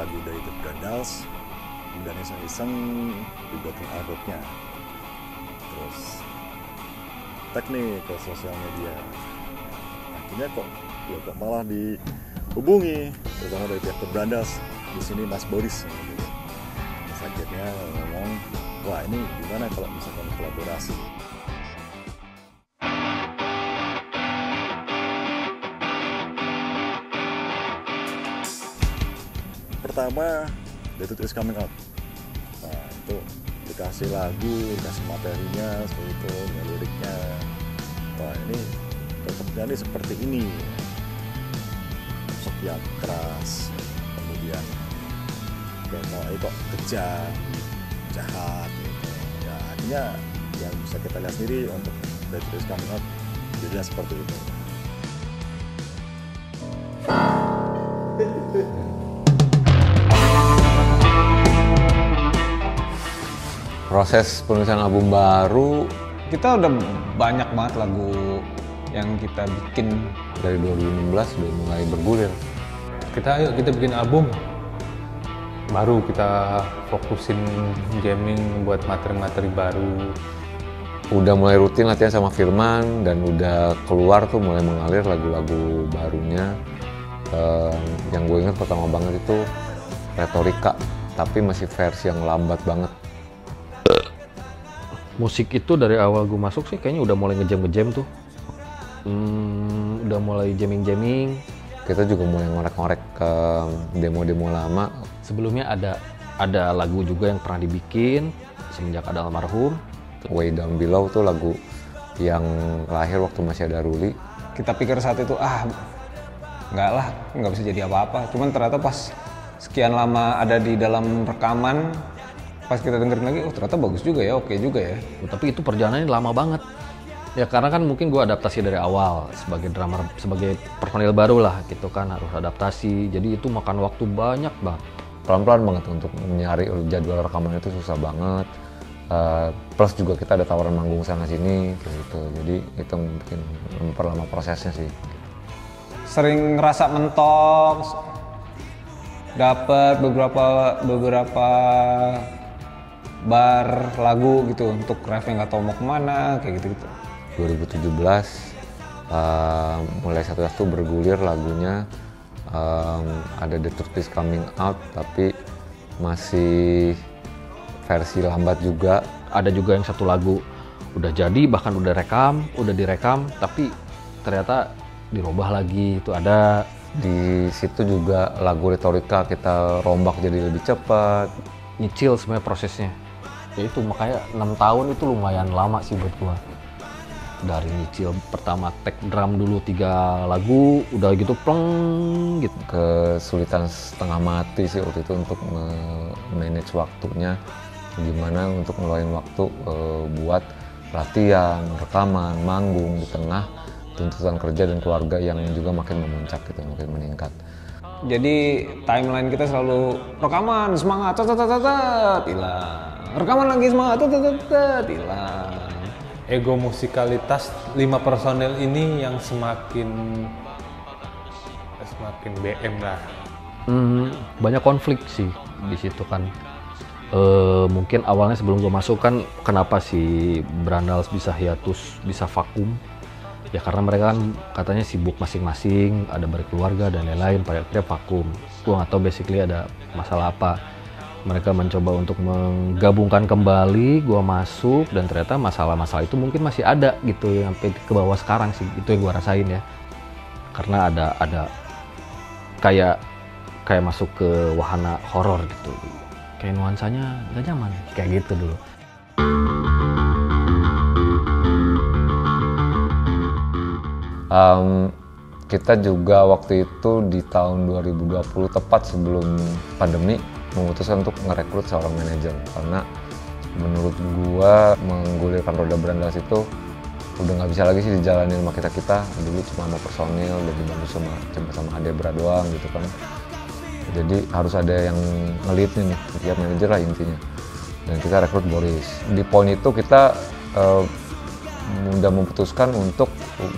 lagu dari The Brandals, kemudian iseng-iseng dibuatin artworknya, terus tag nih ke sosial media. Akhirnya kok malah dihubungi, terutama dari pihak The Brandals. Di sini Mas Boris gitu. Terus akhirnya ngomong, wah ini gimana kalau misalkan kolaborasi. Pertama, The Truth Is Coming Out. Nah itu dikasih lagu, dikasih materinya seperti itu, liriknya. Wah ini cocoknya nih seperti ini, sosok yang keras, kemudian kayak kok kejam, jahat gitu. Ya akhirnya yang bisa kita lihat sendiri untuk The Truth Is Coming Out jadinya seperti itu. Proses penulisan album baru kita udah banyak banget lagu yang kita bikin dari 2016 udah mulai bergulir. Kita bikin album baru, kita fokusin jamming buat materi-materi baru. Udah mulai rutin latihan sama Firman dan udah keluar tuh mulai mengalir lagu-lagu barunya. Yang gue ingat pertama banget itu Retorika, tapi masih versi yang lambat banget. Musik itu dari awal gue masuk sih kayaknya udah mulai ngejam tuh. Udah mulai jamming. Kita juga mulai ngorek-ngorek ke demo-demo lama. Sebelumnya ada lagu juga yang pernah dibikin semenjak ada almarhum. Way Down Below tuh lagu yang lahir waktu masih ada Ruli. Kita pikir saat itu nggak bisa jadi apa-apa. Cuman ternyata pas sekian lama ada di dalam rekaman, pas kita dengerin lagi, oh ternyata bagus juga ya, oke juga ya. Tapi itu perjalanannya lama banget. Ya karena kan mungkin gue adaptasi dari awal sebagai drummer, sebagai personil baru lah gitu kan, harus adaptasi. Jadi itu makan waktu banyak banget. Pelan-pelan banget untuk nyari jadwal rekaman itu susah banget. Plus juga kita ada tawaran manggung sana sini gitu. Jadi itu mungkin memperlama prosesnya sih. Sering ngerasa mentok, dapat beberapa bar lagu gitu untuk refnya nggak tahu mau kemana kayak gitu. 2017 mulai satu-satu bergulir lagunya, ada The Truth Is Coming Out tapi masih versi lambat juga. Ada juga yang satu lagu udah jadi, bahkan udah direkam tapi ternyata dirubah lagi. Itu ada di situ juga lagu Retorika kita rombak jadi lebih cepat. Nyicil sebenarnya prosesnya. Ya itu makanya 6 tahun itu lumayan lama sih buat gua. Dari nyicil pertama take drum dulu 3 lagu, udah gitu pleng gitu. Kesulitan setengah mati sih waktu itu untuk manage waktunya. Gimana untuk ngeluarin waktu buat latihan, rekaman, manggung di tengah tuntutan kerja dan keluarga yang juga makin memuncak gitu, makin meningkat. Jadi timeline kita selalu rekaman semangat, hilang. Rekaman lagi semangat, hilang. Ego musikalitas 5 personel ini yang semakin BM lah. Banyak konflik sih di situ kan. Mungkin awalnya sebelum gue masuk kan, kenapa si Brandals bisa hiatus, bisa vakum? Ya karena mereka kan katanya sibuk masing-masing, ada berkeluarga dan lain-lain, pada akhirnya vakum. Gue nggak tahu basically ada masalah apa. Mereka mencoba untuk menggabungkan kembali, gue masuk dan ternyata masalah-masalah itu mungkin masih ada gitu sampai ke bawah sekarang sih. Itu yang gue rasain ya. Karena ada kayak masuk ke wahana horor gitu. Kayak nuansanya nggak nyaman, kayak gitu dulu. Kita juga waktu itu di tahun 2020 tepat sebelum pandemi memutuskan untuk ngerekrut seorang manajer, karena menurut gua menggulirkan Roda Brandals itu udah nggak bisa lagi sih dijalanin sama kita dulu cuma sama personil dan dibantu sama Adebra doang gitu kan. Jadi harus ada yang nge-lead nih, tiap manajer lah intinya. Dan kita rekrut Boris. Di poin itu kita udah memutuskan untuk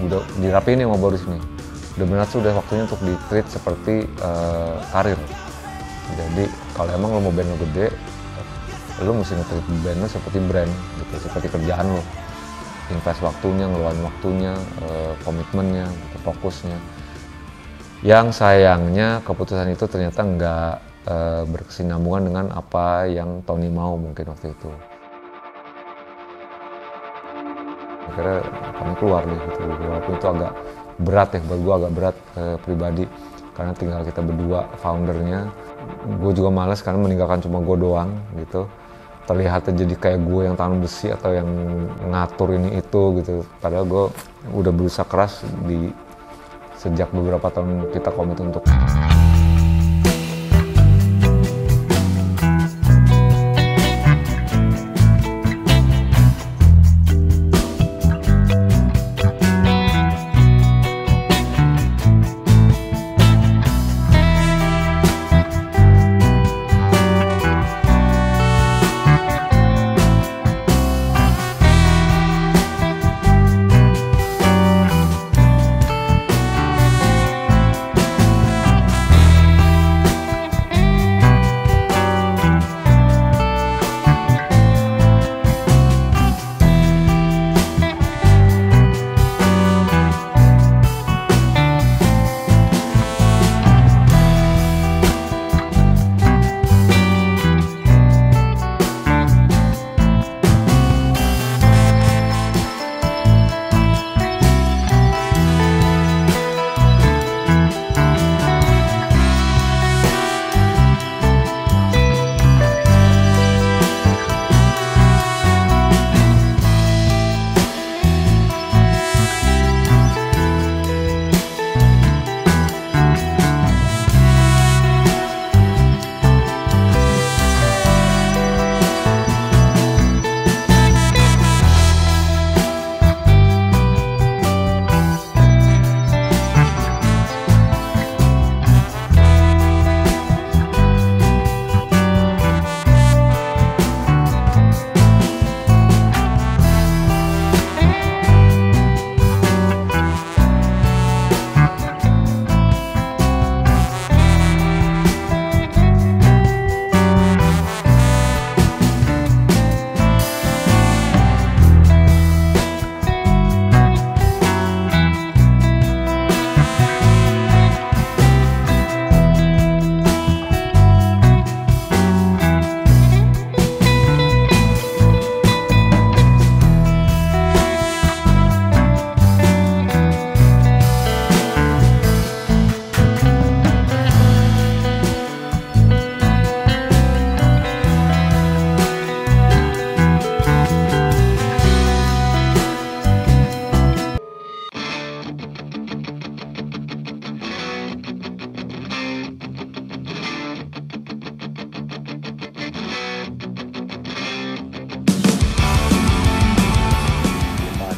udah dirapiin nih sama Boris nih. Udah benar sudah waktunya untuk di-treat seperti karir. Jadi kalau emang lo mau band lo gede, lo mesti nge-treat band lo seperti brand gitu, seperti kerjaan lo. Invest waktunya, ngeluarin waktunya, komitmennya, gitu, fokusnya. Yang sayangnya keputusan itu ternyata nggak berkesinambungan dengan apa yang Tony mau mungkin waktu itu. Akhirnya kami keluar deh gitu, walaupun itu agak berat ya, buat gue agak berat pribadi. Karena tinggal kita berdua foundernya, gue juga males karena meninggalkan cuma gue doang gitu. Terlihatnya jadi kayak gue yang tangan besi atau yang ngatur ini itu gitu. Padahal gue udah berusaha keras sejak beberapa tahun kita komit untuk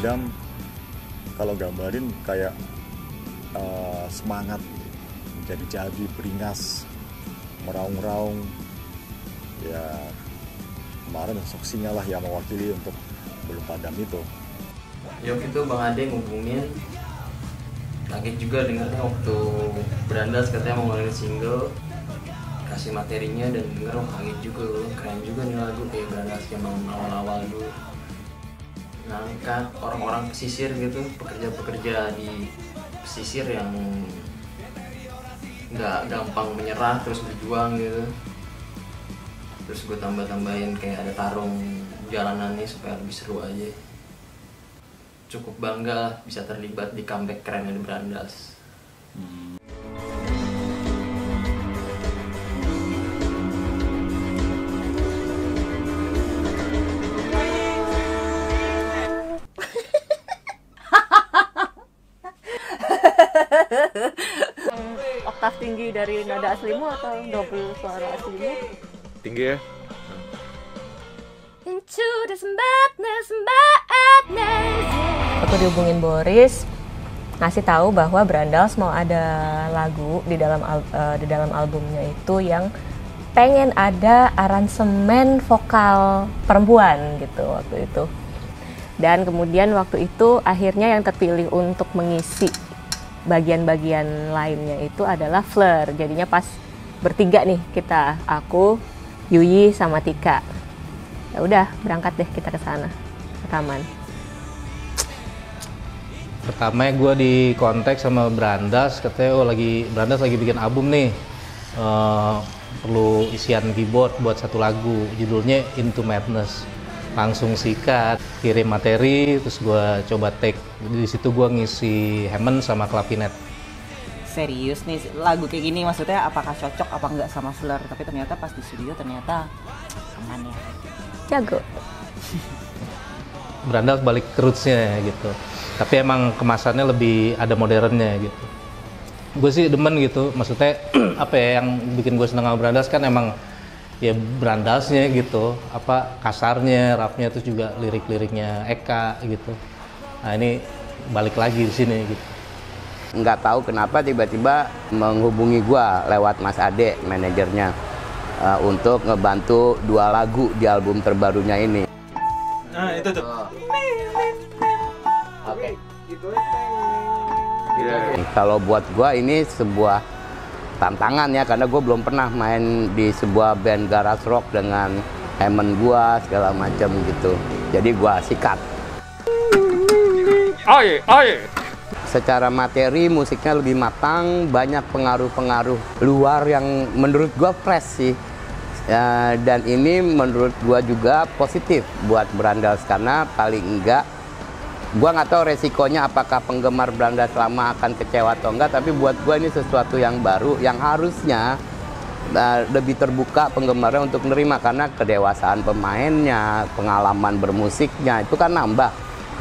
Adam kalau gambarin kayak semangat menjadi beringas, meraung-raung ya. Kemarin Soksinya lah yang mewakili untuk Belum Padam itu. Yok itu Bang Ade ngubungin, kaget juga dengarnya waktu Brandas katanya mau ngeluarin single, kasih materinya dan denger kaget juga loh, keren juga nih lagu kayak Brandas yang awal-awal dulu. Ngangkat orang-orang pesisir gitu, pekerja-pekerja di pesisir yang nggak gampang menyerah terus berjuang gitu. Terus gue tambahin kayak ada tarung jalanannya supaya lebih seru aja. Cukup bangga bisa terlibat di comeback keren dari Brandas. Oktav tinggi dari nada aslimu atau double suara aslimu? tinggi ya. Into this madness. Aku dihubungin Boris, ngasih tahu bahwa Brandas mau ada lagu di dalam albumnya itu yang pengen ada aransemen vokal perempuan gitu waktu itu. Dan kemudian waktu itu akhirnya yang terpilih untuk mengisi bagian-bagian lainnya itu adalah Fleur. Jadinya pas bertiga nih kita, aku, Yuyi sama Tika. Ya udah, berangkat deh kita ke sana rekaman. Pertama gue di kontak sama Brandas, katanya Brandas lagi bikin album nih, perlu isian keyboard buat satu lagu, judulnya Into Madness. Langsung sikat, kirim materi, terus gue coba take. Di situ gue ngisi Hammond sama clavinet. Serius nih, lagu kayak gini maksudnya apakah cocok apa enggak sama Fleur? Tapi ternyata pas di studio ternyata aman ya. Jago. Brandas balik ke roots-nya gitu. Tapi emang kemasannya lebih ada modernnya gitu. Gue sih demen gitu, maksudnya apa ya yang bikin gue seneng sama Brandas kan emang ya Brandasnya gitu, apa kasarnya, rapnya, terus juga lirik-liriknya Eka gitu. Nah ini balik lagi di sini gitu. Nggak tahu kenapa tiba-tiba menghubungi gue lewat Mas Ade, manajernya, untuk ngebantu 2 lagu di album terbarunya ini. Nah itu tuh. Oke. Kalau buat gue ini sebuah tantangan ya, karena gue belum pernah main di sebuah band garage rock dengan Hammond gue segala macam gitu. Jadi gue sikat. Secara materi musiknya lebih matang, banyak pengaruh-pengaruh luar yang menurut gue fresh sih. Dan ini menurut gue juga positif buat Brandas, karena paling enggak gue nggak tahu resikonya apakah penggemar Brandas lama akan kecewa atau enggak, tapi buat gue ini sesuatu yang baru yang harusnya lebih terbuka penggemarnya untuk menerima, karena kedewasaan pemainnya, pengalaman bermusiknya itu kan nambah,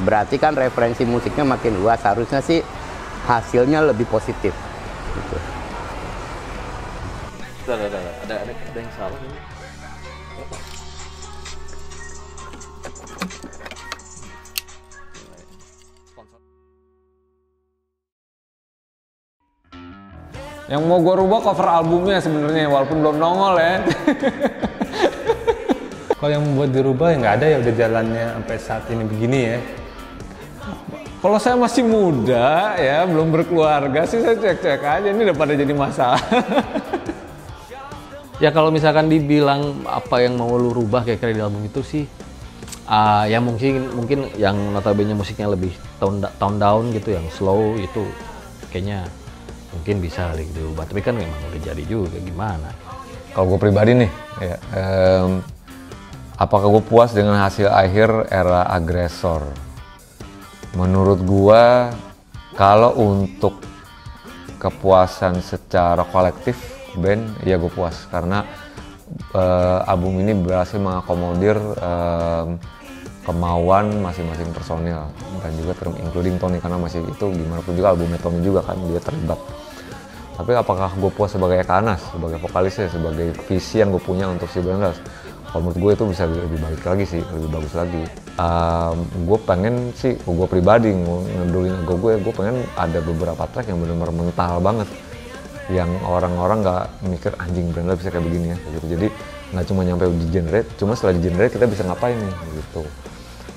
berarti kan referensi musiknya makin luas, harusnya sih hasilnya lebih positif gitu. Ada yang salah ini. Yang mau gue rubah cover albumnya sebenarnya, walaupun belum nongol ya. Kalau yang membuat dirubah ya nggak ada ya, udah jalannya sampai saat ini begini ya. Kalau saya masih muda ya, belum berkeluarga sih, saya cek-cek aja, ini udah pada jadi masalah. Ya kalau misalkan dibilang apa yang mau lu rubah kira-kira di album itu sih, ya mungkin yang notabene musiknya lebih tone down gitu, yang slow itu kayaknya mungkin bisa diubah, tapi kan memang udah jadi juga, gimana. Kalau gue pribadi nih, ya, apakah gue puas dengan hasil akhir era Agresor? Menurut gue, kalau untuk kepuasan secara kolektif band, ya gue puas, karena album ini berhasil mengakomodir kemauan masing-masing personil, dan juga including Tony, karena masih itu gimana pun juga albumnya Tony juga kan, dia terlibat. Tapi apakah gue puas sebagai Eka Anas, sebagai vokalisnya, sebagai visi yang gue punya untuk si Brandas? Kalau menurut gue itu bisa lebih baik lagi sih, lebih bagus lagi. Gue pengen sih, gue pribadi ngedulin gue pengen ada beberapa track yang benar-benar mental banget, yang orang-orang nggak mikir anjing Brandas bisa kayak begini ya gitu. Jadi nggak cuma nyampe di generate, cuma setelah di generate kita bisa ngapain nih gitu.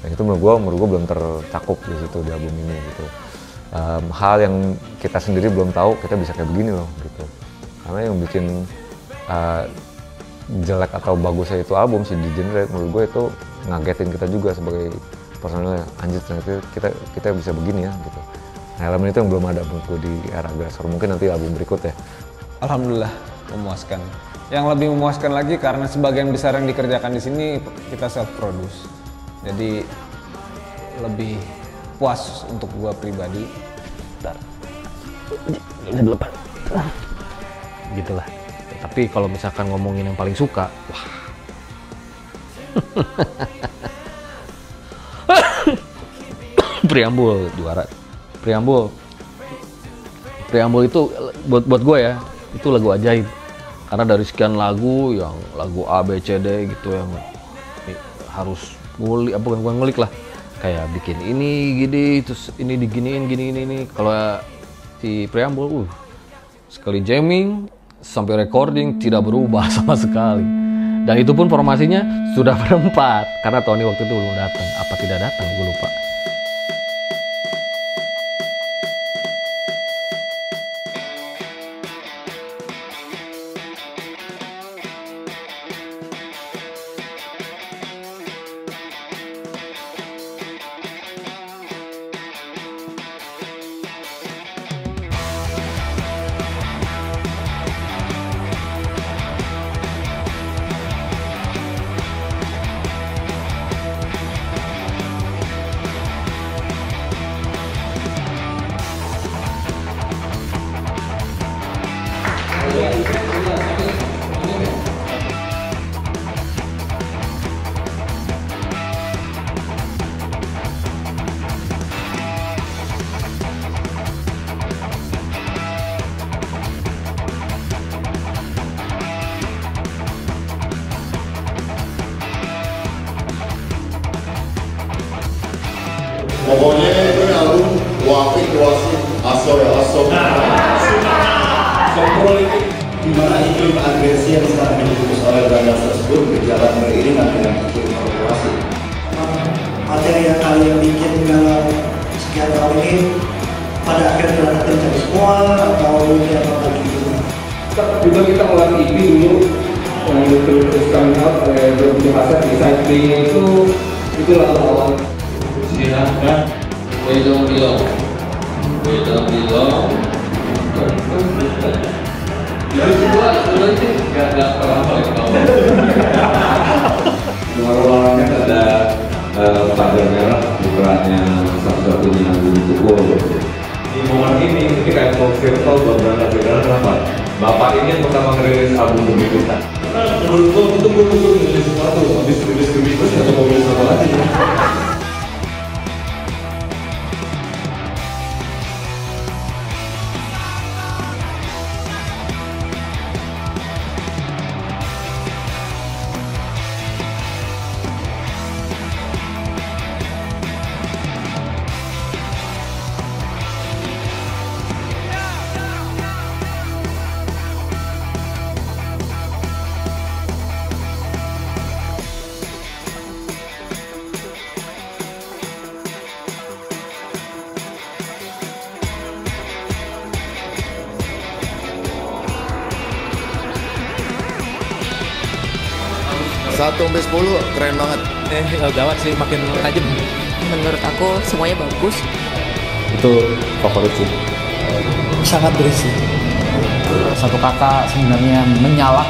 Dan itu menurut gue belum tercakup di situ di album ini gitu. Hal yang kita sendiri belum tahu kita bisa kayak begini loh gitu. Karena yang bikin jelek atau bagusnya itu album sih di generate, menurut gue itu ngagetin kita juga sebagai personilnya, anjir ternyata kita bisa begini ya gitu. Nah, elemen itu yang belum ada menurut gue di era Agresor, mungkin nanti album berikut ya. Alhamdulillah memuaskan. Yang lebih memuaskan lagi karena sebagian besar yang dikerjakan di sini kita self produce, jadi lebih puas untuk gua pribadi. Lepas. Gitulah. Tapi kalau misalkan ngomongin yang paling suka, wah. Preambul juara. Preambul itu buat gue ya, itu lagu ajaib. Karena dari sekian lagu, yang lagu A, B, C, D gitu yang harus ngulik, bukan ngulik lah, kayak bikin ini gini, terus ini diginiin gini. Kalau si preambul, sekali jamming sampai recording tidak berubah sama sekali. Dan itu pun formasinya sudah berempat, karena Tony waktu itu belum datang. Apa tidak datang, gue lupa. Pokoknya ini album Wafik Wasim Aso ya Aso. Politik di mana iklim agresi yang sekarang diputus oleh Brandas tersebut berjalan beriringan dengan iklim korporasi. Materi yang kalian bikin dalam sekian tahun ini pada akhirnya akan tercapai semua atau dia bakal gitu? Juga kita ngeluarin EP dulu yang terus coming out berbentuk kaset di side B-nya itu lagu awal. Silahkan, we don't belong. Jadi semua ini nggak pernah paling tahu. Ruangannya ada pagar merah, bukannya satu-satunya lagu di pukul. Di momen ini kayak mau virtual buat berangkat kenapa? Bapak ini pertama ngerilis album demi kita. Menurut gue itu gue ngerilis sesuatu, habis rilis demi terus nggak mau rilis apa lagi. Satu sampai 10 keren banget. Gawat sih, makin tajam. Menurut aku semuanya bagus. Itu favorit sih. Sangat berisi. Satu kata sebenarnya menyalak.